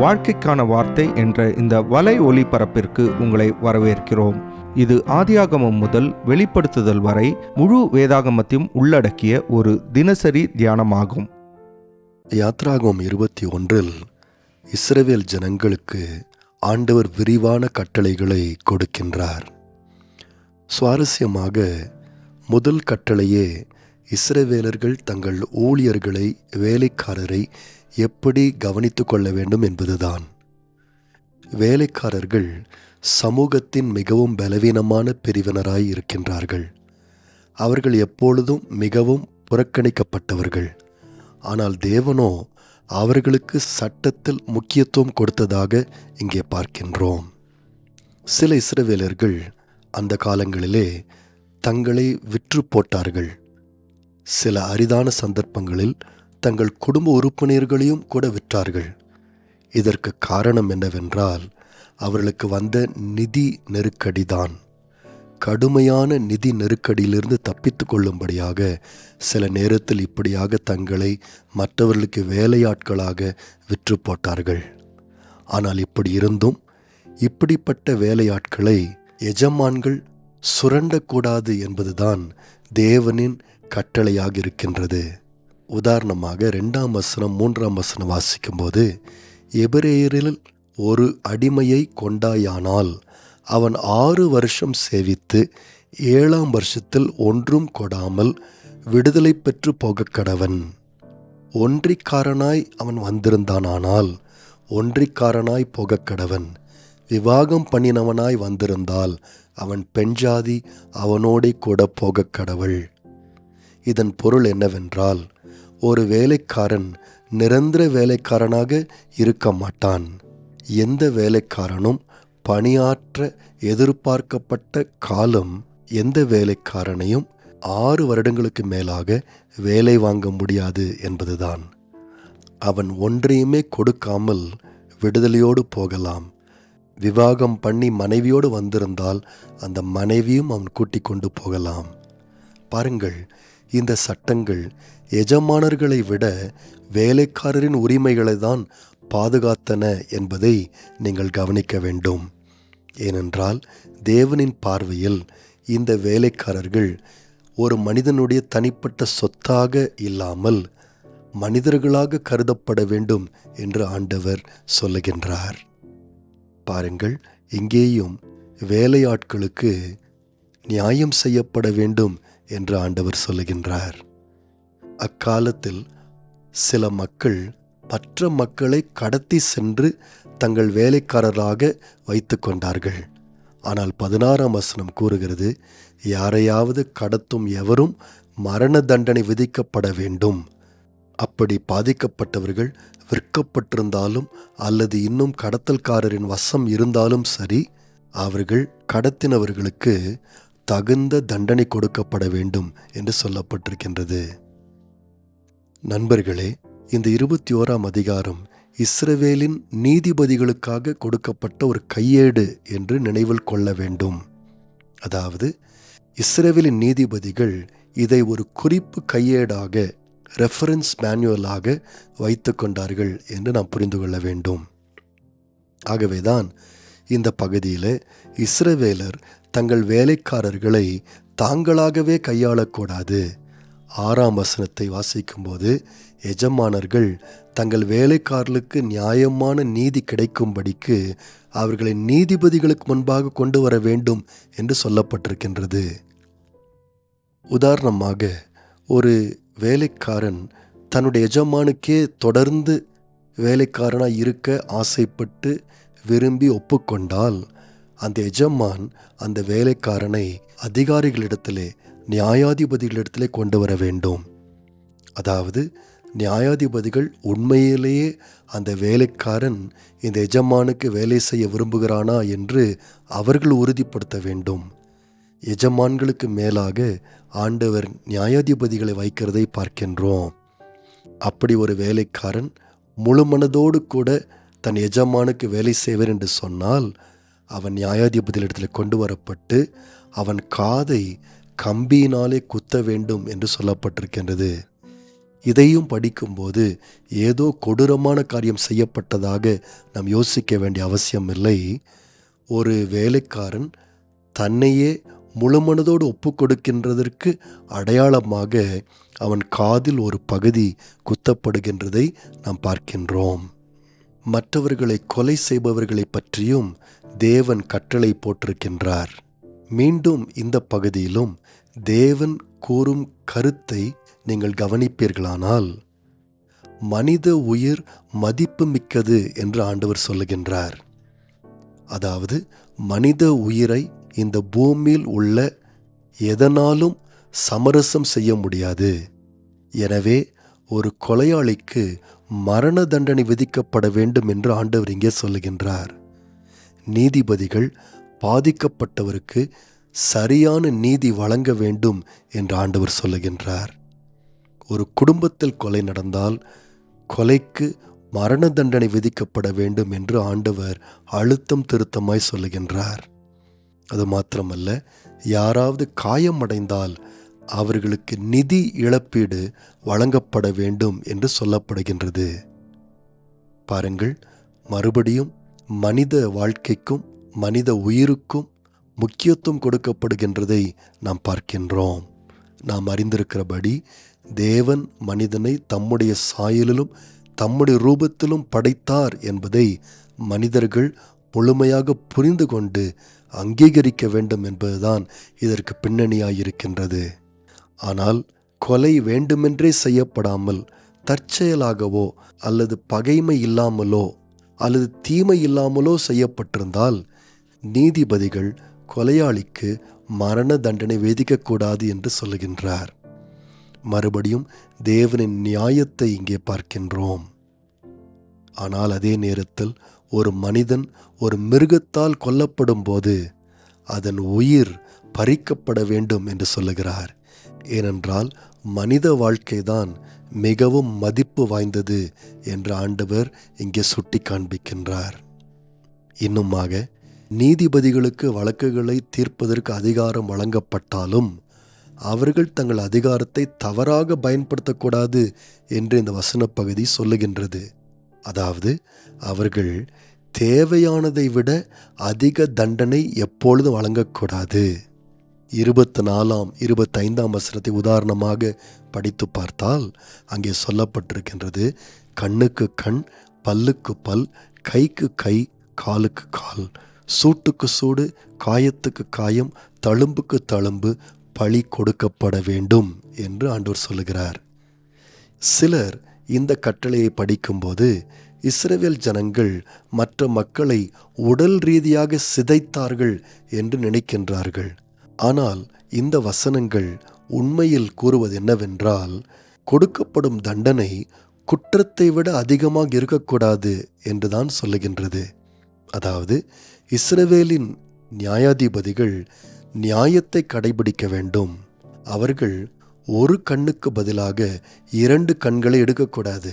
வாழ்க்கைக்கான வார்த்தை என்ற இந்த வலை ஒளிபரப்பிற்கு உங்களை வரவேற்கிறோம். இது ஆதியாகமம் முதல் வெளிப்படுத்துதல் வரை முழு வேதாகமத்தையும் உள்ளடக்கிய ஒரு தினசரி தியானமாகும். யாத்ராகமம் 21 இஸ்ரவேல் ஜனங்களுக்கு ஆண்டவர் விரிவான கட்டளைகளை கொடுக்கின்றார். சுவாரஸ்யமாக முதல் கட்டளையே இஸ்ரவேலர்கள் தங்கள் ஊழியர்களை, வேலைக்காரரை எப்படி கவனித்து கொள்ள வேண்டும் என்பதுதான். வேலைக்காரர்கள் சமூகத்தின் மிகவும் பலவீனமான பிரிவினராய் இருக்கின்றார்கள். அவர்கள் எப்பொழுதும் மிகவும் புறக்கணிக்கப்பட்டவர்கள். ஆனால் தேவனோ அவர்களுக்கு சட்டத்தில் முக்கியத்துவம் கொடுத்ததாக இங்கே பார்க்கின்றோம். சில இஸ்ரவேலர்கள் அந்த காலங்களிலே தங்களை விற்று போட்டார்கள். சில அரிதான சந்தர்ப்பங்களில் தங்கள் குடும்ப உறுப்பினர்களையும் கூட விற்றார்கள். இதற்கு காரணம் என்னவென்றால் அவர்களுக்கு வந்த நிதி நெருக்கடிதான். கடுமையான நிதி நெருக்கடியிலிருந்து தப்பித்து கொள்ளும்படியாக சில நேரத்தில் இப்படியாக தங்களை மற்றவர்களுக்கு வேலையாட்களாக விற்று போட்டார்கள். ஆனால் இப்படி இருந்தும் இப்படிப்பட்ட வேலையாட்களை எஜமான்கள் சுரண்டக்கூடாது என்பதுதான் தேவனின் கட்டளையாக இருக்கின்றது. உதாரணமாக 2ஆம் வசனம் 3ஆம் வசனம் வாசிக்கும்போது, எபிரேயரில் ஒரு அடிமையை கொண்டாயானால் அவன் 6 வருஷம் சேவித்து 7ஆம் வருஷத்தில் ஒன்றும் கொடாமல் விடுதலை பெற்று போகக்கடவன். ஒன்றிக்காரனாய் அவன் வந்திருந்தானால் ஒன்றிக்காரனாய் போகக்கடவன். விவாகம் பண்ணினவனாய் வந்திருந்தால் அவன் பெண்ஜாதி அவனோடே கூட போகக்கடவள். இதன் பொருள் என்னவென்றால், ஒரு வேலைக்காரன் நிரந்தர வேலைக்காரனாக இருக்க மாட்டான். எந்த வேலைக்காரனும் பணியாற்ற எதிர்பார்க்கப்பட்ட காலம் எந்த வேலைக்காரனையும் 6 வருடங்களுக்கு மேலாக வேலை வாங்க முடியாது என்பதுதான். அவன் ஒன்றையுமே கொடுக்காமல் விடுதலையோடு போகலாம். விவாகம் பண்ணி மனைவியோடு வந்திருந்தால் அந்த மனைவியும் அவன் கூட்டிக் கொண்டு போகலாம். பாருங்கள், இந்த சட்டங்கள் எஜமானர்களை விட வேலைக்காரரின் உரிமைகளை தான் பாதுகாத்தன என்பதை நீங்கள் கவனிக்க வேண்டும். ஏனென்றால் தேவனின் பார்வையில் இந்த வேலைக்காரர்கள் ஒரு மனிதனுடைய தனிப்பட்ட சொத்தாக இல்லாமல் மனிதர்களாக கருதப்பட வேண்டும் என்று ஆண்டவர் சொல்லுகின்றார். பாருங்கள், இங்கேயும் வேலையாட்களுக்கு நியாயம் செய்யப்பட வேண்டும் என்று ஆண்டவர் சொல்லுகின்றார். அக்காலத்தில் சில மக்கள் மற்ற மக்களை கடத்தி சென்று தங்கள் வேலைக்காரராக வைத்து கொண்டார்கள். ஆனால் 16ஆம் வசனம் கூறுகிறது, யாரையாவது கடத்தும் எவரும் மரண தண்டனை விதிக்கப்பட வேண்டும். அப்படி பாதிக்கப்பட்டவர்கள் விற்கப்பட்டிருந்தாலும் அல்லது இன்னும் கடத்தல்காரரின் வசம் இருந்தாலும் சரி, அவர்கள் கடத்தினவர்களுக்கு தகுந்த தண்டனை கொடுக்கப்பட வேண்டும் என்று சொல்லப்பட்டிருக்கின்றது. நண்பர்களே, இந்த 21ஆம் அதிகாரம் இஸ்ரவேலின் நீதிபதிகளுக்காக கொடுக்கப்பட்ட ஒரு கையேடு என்று நினைவில் கொள்ள வேண்டும். அதாவது இஸ்ரவேலின் நீதிபதிகள் இதை ஒரு குறிப்பு கையேடாக, ரெஃபரன்ஸ் மேனுவலாக வைத்து கொண்டார்கள் என்று நாம் புரிந்து கொள்ள வேண்டும். ஆகவேதான் இந்த பகுதியில் இஸ்ரவேலர் தங்கள் வேலைக்காரர்களை தாங்களாகவே கையாளக்கூடாது. 6ஆம் வசனத்தை வாசிக்கும்போது, எஜமானர்கள் தங்கள் வேலைக்காரர்களுக்கு நியாயமான நீதி கிடைக்கும்படிக்கு அவர்களை நீதிபதிகளுக்கு முன்பாக கொண்டு வர வேண்டும் என்று சொல்லப்பட்டிருக்கின்றது. உதாரணமாக, ஒரு வேலைக்காரன் தன்னுடைய எஜமானுக்கே தொடர்ந்து வேலைக்காரனாக இருக்க ஆசைப்பட்டு விரும்பி ஒப்புக்கொண்டால் அந்த எஜமான் அந்த வேலைக்காரனை அதிகாரிகளிடத்திலே, நியாயாதிபதிகளிடத்திலே கொண்டு வர வேண்டும். அதாவது நியாயாதிபதிகள் உண்மையிலேயே அந்த வேலைக்காரன் இந்த எஜமானுக்கு வேலை செய்ய விரும்புகிறானா என்று அவர்கள் உறுதிப்படுத்த வேண்டும். எஜமான்களுக்கு மேலாக ஆண்டவர் நியாயாதிபதிகளை வைக்கிறதை பார்க்கின்றோம். அப்படி ஒரு வேலைக்காரன் முழு மனதோடு கூட தன் எஜமானுக்கு வேலை செய்வர் என்று சொன்னால் அவன் நியாயாதிபதியிடத்தில் கொண்டு வரப்பட்டு அவன் காதை கம்பியினாலே குத்த வேண்டும் என்று சொல்லப்பட்டிருக்கின்றது. இதையும் படிக்கும்போது ஏதோ கொடூரமான காரியம் செய்யப்பட்டதாக நாம் யோசிக்க வேண்டிய அவசியம் இல்லை. ஒரு வேலைக்காரன் தன்னையே முழுமனதோடு ஒப்பு கொடுக்கின்றதற்கு அடையாளமாக அவன் காதில் ஒரு பகுதி குத்தப்படுகின்றதை நாம் பார்க்கின்றோம். மற்றவர்களை கொலை செய்பவர்களை பற்றியும் தேவன் கட்டளை போட்டிருக்கின்றார். மீண்டும் இந்த பகுதியிலும் தேவன் கூறும் கருத்தை நீங்கள் கவனிப்பீர்களானால், மனித உயிர் மதிப்பு மிக்கது என்று ஆண்டவர் சொல்லுகின்றார். அதாவது மனித உயிரை இந்த பூமியில் உள்ள எதனாலும் சமரசம் செய்ய முடியாது. எனவே ஒரு கொலையாளிக்கு மரண தண்டனை விதிக்கப்பட வேண்டும் என்று ஆண்டவர் இங்கே சொல்லுகின்றார். நீதிபதிகள் பாதிக்கப்பட்டவருக்கு சரியான நீதி வழங்க வேண்டும் என்று ஆண்டவர் சொல்லுகின்றார். ஒரு குடும்பத்தில் கொலை நடந்தால் கொலைக்கு மரண தண்டனை விதிக்கப்பட வேண்டும் என்று ஆண்டவர் அழுத்தம் திருத்தமாய் சொல்லுகின்றார். அது மாத்திரமல்ல, யாராவது காயமடைந்தால் அவர்களுக்கு நிதி இழப்பீடு வழங்கப்பட வேண்டும் என்று சொல்லப்படுகின்றது. பாருங்கள், மறுபடியும் மனித வாழ்க்கைக்கும் மனித உயிருக்கும் முக்கியத்துவம் கொடுக்கப்படுகின்றதை நாம் பார்க்கின்றோம். நாம் அறிந்திருக்கிறபடி தேவன் மனிதனை தம்முடைய சாயலிலும் தம்முடைய ரூபத்திலும் படைத்தார் என்பதை மனிதர்கள் முழுமையாக புரிந்து கொண்டு அங்கீகரிக்க வேண்டும் என்பதுதான் இதற்கு பின்னணியாயிருக்கின்றது. ஆனால் கொலை வேண்டுமென்றே செய்யப்படாமல் தற்செயலாகவோ அல்லது பகைமை இல்லாமலோ அல்லது தீமை இல்லாமலோ செய்யப்பட்டிருந்தால் நீதிபதிகள் கொலையாளிக்கு மரண தண்டனை விதிக்கக்கூடாது என்று சொல்லுகின்றார். மறுபடியும் தேவனின் நியாயத்தை இங்கே பார்க்கின்றோம். ஆனால் அதே நேரத்தில் ஒரு மனிதன் ஒரு மிருகத்தால் கொல்லப்படும் போது அதன் உயிர் பறிக்கப்பட வேண்டும் என்று சொல்லுகிறார். ஏனென்றால் மனித வாழ்க்கைதான் மிகவும் மதிப்பு வாய்ந்தது என்று ஆண்டவர் இங்கே சுட்டி காண்பிக்கின்றார். இன்னுமாக நீதிபதிகளுக்கு வழக்குகளை தீர்ப்பதற்கு அதிகாரம் வழங்கப்பட்டாலும் அவர்கள் தங்கள் அதிகாரத்தை தவறாக பயன்படுத்தக்கூடாது என்று இந்த வசன பகுதி சொல்லுகின்றது. அதாவது அவர்கள் தேவையானதை விட அதிக தண்டனை எப்பொழுதும் வழங்கக்கூடாது. 24, 25 வசனத்தை உதாரணமாக படித்து பார்த்தால் அங்கே சொல்லப்பட்டிருக்கின்றது, கண்ணுக்கு கண், பல்லுக்கு பல், கைக்கு கை, காலுக்கு கால், சூட்டுக்கு சூடு, காயத்துக்கு காயம், தழும்புக்கு தழும்பு, பழி கொடுக்கப்பட வேண்டும் என்று ஆண்டவர் சொல்லுகிறார். சிலர் இந்த கட்டளையை படிக்கும்போது இஸ்ரவேல் ஜனங்கள் மற்ற மக்களை உடல் ரீதியாக சிதைத்தார்கள் என்று நினைக்கின்றார்கள். ஆனால் இந்த வசனங்கள் உண்மையில் கூறுவது என்னவென்றால், கொடுக்கப்படும் தண்டனை குற்றத்தை விட அதிகமாக இருக்கக்கூடாது என்றுதான் சொல்லுகின்றது. அதாவது இஸ்ரவேலின் நியாயாதிபதிகள் நியாயத்தை கடைபிடிக்க வேண்டும். அவர்கள் ஒரு கண்ணுக்கு பதிலாக 2 கண்களை எடுக்கக்கூடாது.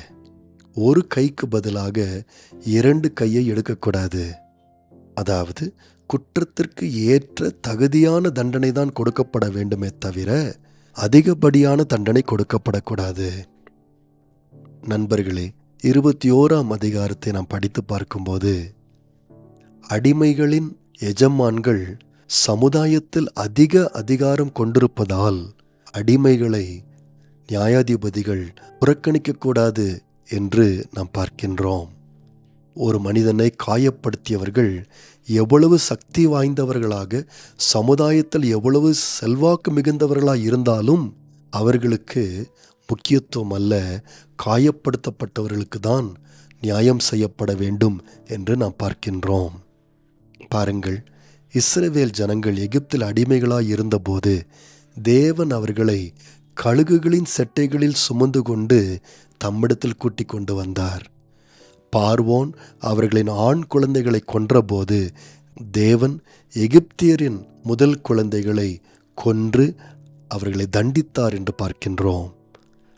ஒரு கைக்கு பதிலாக 2 கையை எடுக்கக்கூடாது. அதாவது குற்றத்திற்கு ஏற்ற தகுதியான தண்டனை தான் கொடுக்கப்பட வேண்டுமே தவிர அதிகப்படியான தண்டனை கொடுக்கப்படக்கூடாது. நண்பர்களே, 21ஆம் அதிகாரத்தை நாம் படித்து பார்க்கும்போது, அடிமைகளின் எஜமான்கள் சமுதாயத்தில் அதிக அதிகாரம் கொண்டிருப்பதால் அடிமைகளை நியாயாதிபதிகள் புறக்கணிக்கக்கூடாது என்று நாம் பார்க்கின்றோம். ஒரு மனிதனை காயப்படுத்தியவர்கள் எவ்வளவு சக்தி வாய்ந்தவர்களாக, சமுதாயத்தில் எவ்வளவு செல்வாக்கு மிகுந்தவர்களாக இருந்தாலும் அவர்களுக்கு முக்கியத்துவம் அல்ல, காயப்படுத்தப்பட்டவர்களுக்கு தான் நியாயம் செய்யப்பட வேண்டும் என்று நாம் பார்க்கின்றோம். பாருங்கள், இஸ்ரவேல் ஜனங்கள் எகிப்தில் அடிமைகளாய் இருந்தபோது தேவன் அவர்களை கழுகுகளின் செட்டைகளில் சுமந்து கொண்டு தம்மிடத்தில் கூட்டிக் கொண்டு வந்தார். பார்வோன் அவர்களின் ஆண் குழந்தைகளை கொன்றபோது தேவன் எகிப்தியரின் முதல் குழந்தைகளை கொன்று அவர்களை தண்டித்தார் என்று பார்க்கின்றோம்.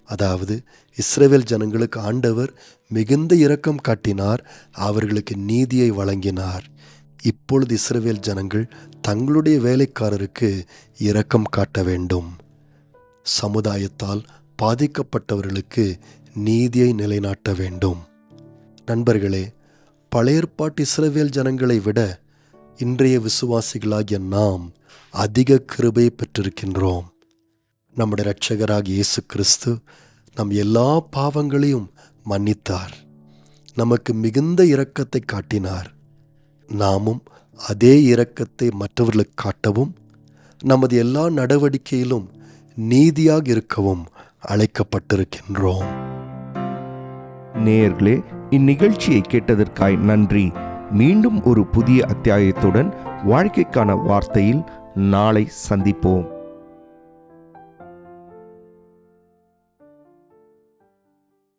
அதாவது இஸ்ரவேல் ஜனங்களுக்கு ஆண்டவர் மிகுந்த இரக்கம் காட்டினார், அவர்களுக்கு நீதியை வழங்கினார். இப்பொழுது இஸ்ரவேல் ஜனங்கள் தங்களுடைய வேலைக்காரருக்கு இரக்கம் காட்ட வேண்டும். சமுதாயத்தால் பாதிக்கப்பட்டவர்களுக்கு நீதியை நிலைநாட்ட வேண்டும். நண்பர்களே, பழைய ஏற்பாட்டு இஸ்ரவேல் ஜனங்களை விட இன்றைய விசுவாசிகளாகிய நாம் அதிக கிருபை பெற்றிருக்கின்றோம். நம்முடைய இரட்சகராகிய இயேசு கிறிஸ்து நம் எல்லா பாவங்களையும் மன்னித்தார். நமக்கு மிகுந்த இரக்கத்தை காட்டினார். நாமும் அதே இரக்கத்தை மற்றவர்களுக்கு காட்டவும், நமது எல்லா நடவடிக்கையிலும் நீதியாக இருக்கவும் அழைக்கப்பட்டிருக்கின்றோம். நேயர்களே, இந்நிகழ்ச்சியை கேட்டதற்காய் நன்றி. மீண்டும் ஒரு புதிய அத்தியாயத்துடன் வாழ்க்கைக்கான வார்த்தையில் நாளை சந்திப்போம்.